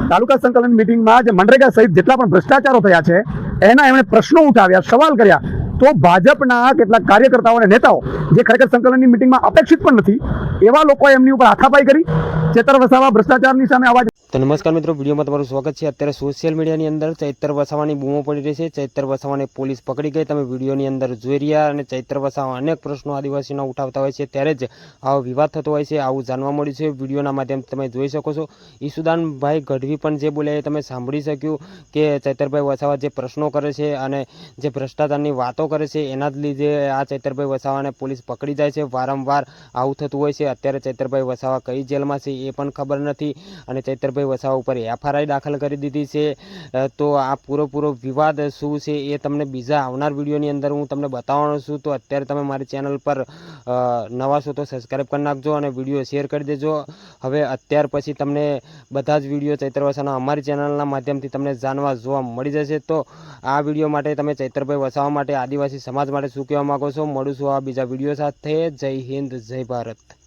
તાલુકા સંકલન મીટિંગમાં જે મનરેગા સહિત જેટલા પણ ભ્રષ્ટાચારો થયા છે એના એમણે પ્રશ્નો ઉઠાવ્યા, સવાલ કર્યા, તો ભાજપના કેટલાક કાર્યકર્તાઓ અને નેતાઓ જે ખરેખર સંકલનની મીટિંગમાં અપેક્ષિત પણ નથી એવા લોકોએ એમની ઉપર હાથાપાઈ કરી. ચેતર વસાવા ભ્રષ્ટાચારની સામે અવાજ. તો નમસ્કાર મિત્રો, વિડીયોમાં તમારું સ્વાગત છે. અત્યારે સોશિયલ મીડિયાની અંદર ચૈતર વસાવાની બૂમો પડી રહી છે. ચૈતર વસાવાને પોલીસ પકડી ગઈ, તમે વિડીયોની અંદર જોઈ રહ્યા. અને ચૈતર વસાવા અનેક પ્રશ્નો આદિવાસીના ઉઠાવતા હોય છે, ત્યારે જ આવો વિવાદ થતો હોય છે. આવું જાણવા મળ્યું છે. વિડીયોના માધ્યમથી તમે જોઈ શકો છો. ઈસુદાનભાઈ ગઢવી પણ જે બોલ્યા એ તમે સાંભળી શક્યું કે ચૈતરભાઈ વસાવા જે પ્રશ્નો કરે છે અને જે ભ્રષ્ટાચારની વાતો કરે છે એના જ લીધે આ ચૈતરભાઈ વસાવાને પોલીસ પકડી જાય છે. વારંવાર આવું થતું હોય છે. અત્યારે ચૈતરભાઈ વસાવા કઈ જેલમાં છે એ પણ ખબર નથી, અને ચૈતરભાઈ વસાવા ઉપર એફઆઈઆર દાખલ કરી દીધી છે. તો આ પૂરો વિવાદ શું છે એ તમને બીજા આવનાર વિડીયોની અંદર હું તમને બતાવવાનો છું. તો અત્યારે તમે મારી ચેનલ પર નવા છો તો સબસ્ક્રાઈબ કરી નાખજો અને વિડીયો શેર કરી દેજો. હવે અત્યાર પછી તમને બધા જ વિડીયો ચૈતર વસાવાના અમારી ચેનલના માધ્યમથી તમને જાણવા જોવા મળી જશે. તો આ વિડીયો માટે તમે ચૈતરભાઈ વસાવા માટે, આદિવાસી સમાજ માટે શું કહેવા માગો છો? મળું છું આ બીજા વિડીયો સાથે. જય હિન્દ, જય ભારત.